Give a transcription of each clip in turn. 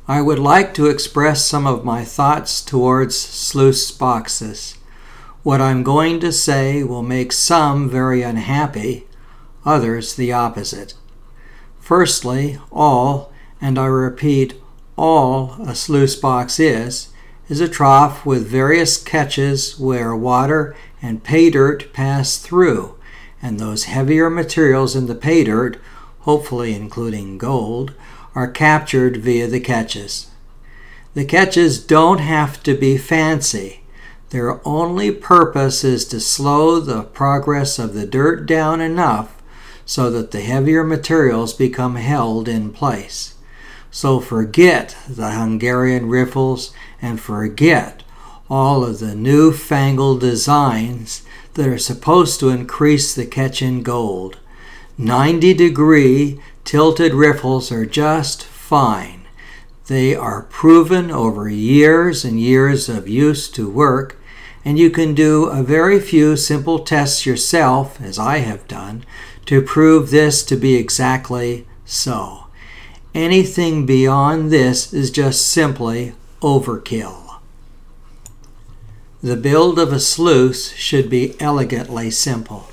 I would like to express some of my thoughts towards sluice boxes. What I'm going to say will make some very unhappy, others the opposite. Firstly, all, and I repeat, all a sluice box is a trough with various catches where water and pay dirt pass through, and those heavier materials in the pay dirt, hopefully including gold, are captured via the catches. The catches don't have to be fancy. Their only purpose is to slow the progress of the dirt down enough so that the heavier materials become held in place. So forget the Hungarian riffles and forget all of the newfangled designs that are supposed to increase the catch in gold. 90-degree tilted riffles are just fine. They are proven over years and years of use to work, and you can do a very few simple tests yourself, as I have done, to prove this to be exactly so. Anything beyond this is just simply overkill. The build of a sluice should be elegantly simple.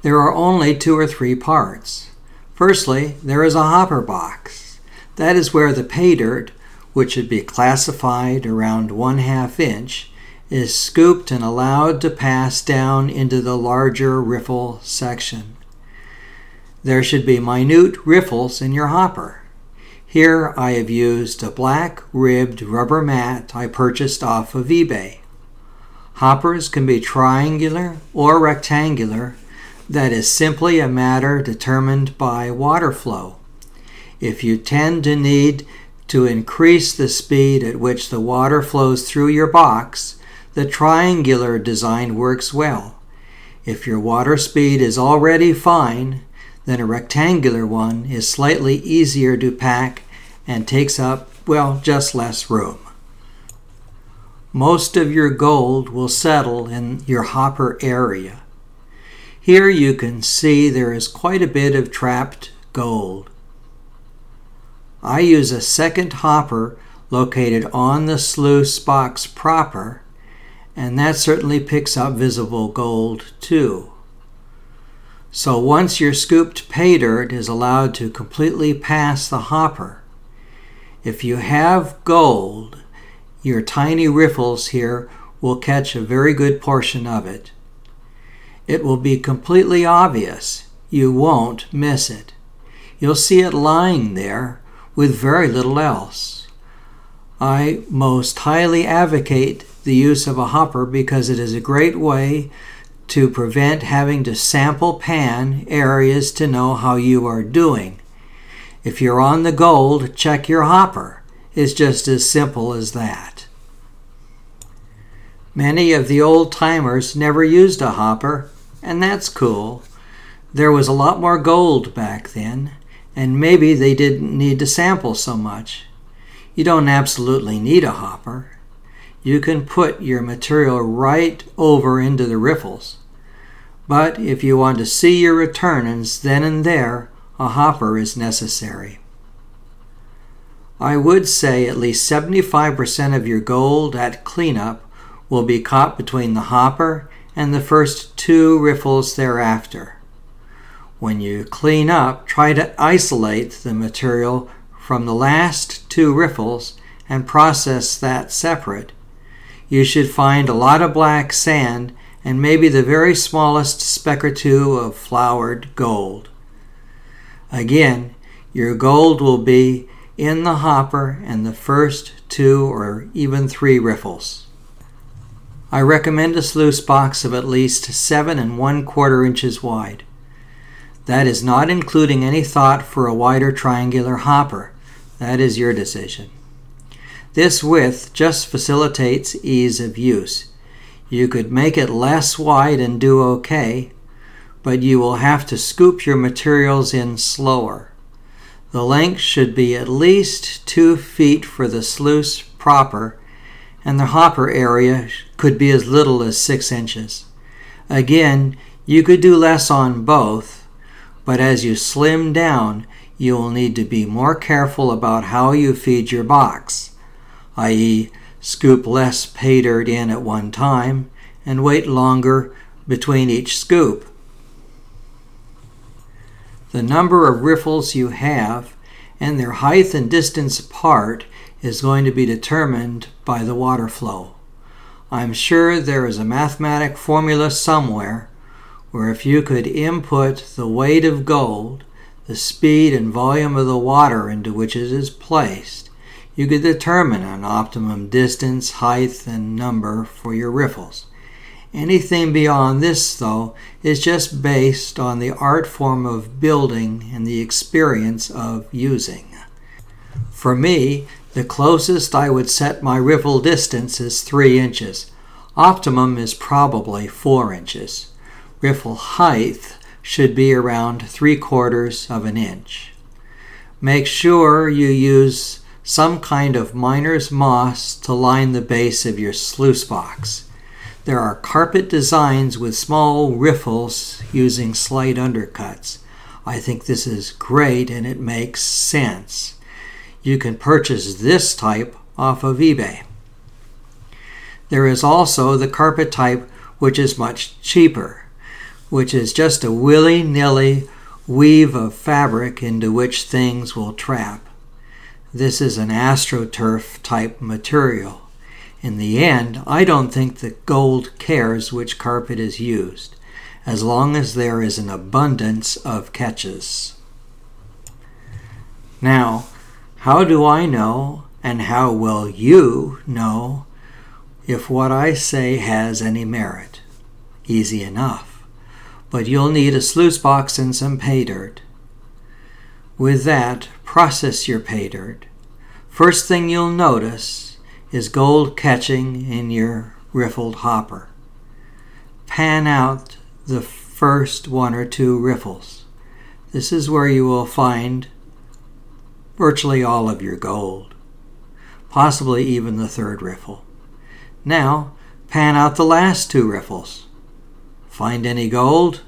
There are only 2 or 3 parts. Firstly, there is a hopper box. That is where the pay dirt, which should be classified around 1/2 inch, is scooped and allowed to pass down into the larger riffle section. There should be minute riffles in your hopper. Here I have used a black ribbed rubber mat I purchased off of eBay. Hoppers can be triangular or rectangular. That is simply a matter determined by water flow. If you tend to need to increase the speed at which the water flows through your box, the triangular design works well. If your water speed is already fine, then a rectangular one is slightly easier to pack and takes up, well, just less room. Most of your gold will settle in your hopper area. Here you can see there is quite a bit of trapped gold. I use a second hopper located on the sluice box proper, and that certainly picks up visible gold too. So once your scooped pay dirt is allowed to completely pass the hopper, if you have gold, your tiny riffles here will catch a very good portion of it. It will be completely obvious. You won't miss it. You'll see it lying there with very little else. I most highly advocate the use of a hopper because it is a great way to prevent having to sample pan areas to know how you are doing. If you're on the gold, check your hopper. It's just as simple as that. Many of the old-timers never used a hopper, and that's cool. There was a lot more gold back then, and maybe they didn't need to sample so much. You don't absolutely need a hopper. You can put your material right over into the riffles. But if you want to see your returns then and there, a hopper is necessary. I would say at least 75% of your gold at cleanup will be caught between the hopper and the first 2 riffles thereafter. When you clean up, try to isolate the material from the last 2 riffles and process that separate. You should find a lot of black sand and maybe the very smallest speck or 2 of flowered gold. Again, your gold will be in the hopper and the first 2 or even 3 riffles. I recommend a sluice box of at least 7 1/4 inches wide. That is not including any thought for a wider triangular hopper. That is your decision. This width just facilitates ease of use. You could make it less wide and do okay, but you will have to scoop your materials in slower. The length should be at least 2 feet for the sluice proper, and the hopper area could be as little as 6 inches. Again, you could do less on both, but as you slim down, you will need to be more careful about how you feed your box, i.e., scoop less pay dirt in at one time and wait longer between each scoop. The number of riffles you have and their height and distance apart is going to be determined by the water flow. I'm sure there is a mathematic formula somewhere where if you could input the weight of gold, the speed and volume of the water into which it is placed, you could determine an optimum distance, height, and number for your riffles. Anything beyond this, though, is just based on the art form of building and the experience of using. For me, the closest I would set my riffle distance is 3 inches. Optimum is probably 4 inches. Riffle height should be around 3/4 of an inch. Make sure you use some kind of miner's moss to line the base of your sluice box. There are carpet designs with small riffles using slight undercuts. I think this is great and it makes sense. You can purchase this type off of eBay. There is also the carpet type, which is much cheaper, which is just a willy-nilly weave of fabric into which things will trap. This is an AstroTurf type material. In the end, I don't think that gold cares which carpet is used, as long as there is an abundance of catches. Now, how do I know, and how will you know, if what I say has any merit? Easy enough. But you'll need a sluice box and some pay dirt. With that, process your pay dirt. First thing you'll notice is gold catching in your riffled hopper. Pan out the first 1 or 2 riffles. This is where you will find virtually all of your gold, possibly even the 3rd riffle. Now, pan out the last 2 riffles. Find any gold?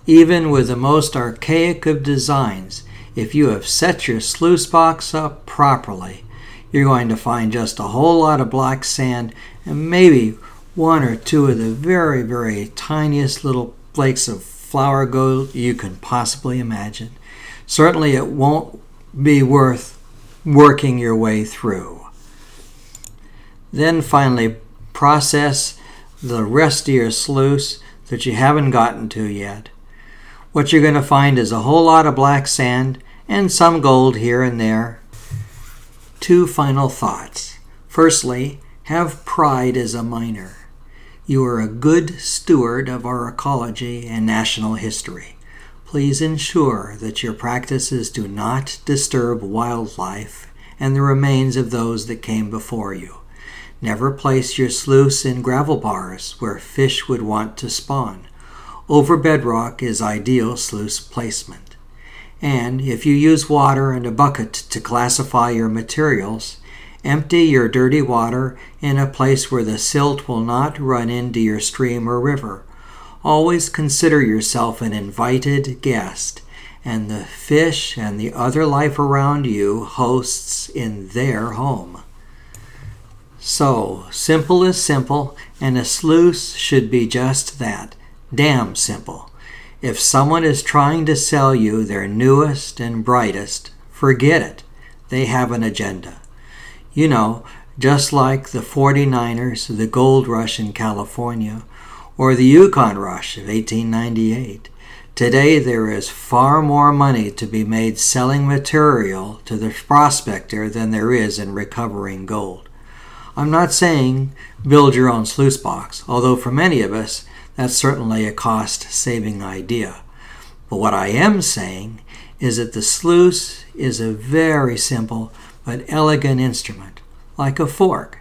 Even with the most archaic of designs, if you have set your sluice box up properly, you're going to find just a whole lot of black sand and maybe 1 or 2 of the very, very tiniest little flakes of flour gold you can possibly imagine. Certainly it won't be worth working your way through. Then finally, process the rest of your sluice that you haven't gotten to yet. What you're going to find is a whole lot of black sand and some gold here and there. 2 final thoughts. Firstly, have pride as a miner. You are a good steward of our ecology and national history. Please ensure that your practices do not disturb wildlife and the remains of those that came before you. Never place your sluice in gravel bars where fish would want to spawn. Over bedrock is ideal sluice placement. And if you use water and a bucket to classify your materials, empty your dirty water in a place where the silt will not run into your stream or river. Always consider yourself an invited guest, and the fish and the other life around you hosts in their home. So, simple is simple, and a sluice should be just that, damn simple. If someone is trying to sell you their newest and brightest, forget it. They have an agenda. You know, just like the 49ers, the gold rush in California, or the Yukon rush of 1898. Today there is far more money to be made selling material to the prospector than there is in recovering gold. I'm not saying build your own sluice box, although for many of us that's certainly a cost-saving idea. But what I am saying is that the sluice is a very simple but elegant instrument, like a fork,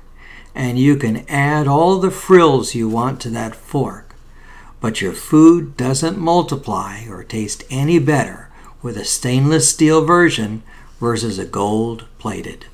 and you can add all the frills you want to that fork. But your food doesn't multiply or taste any better with a stainless steel version versus a gold-plated.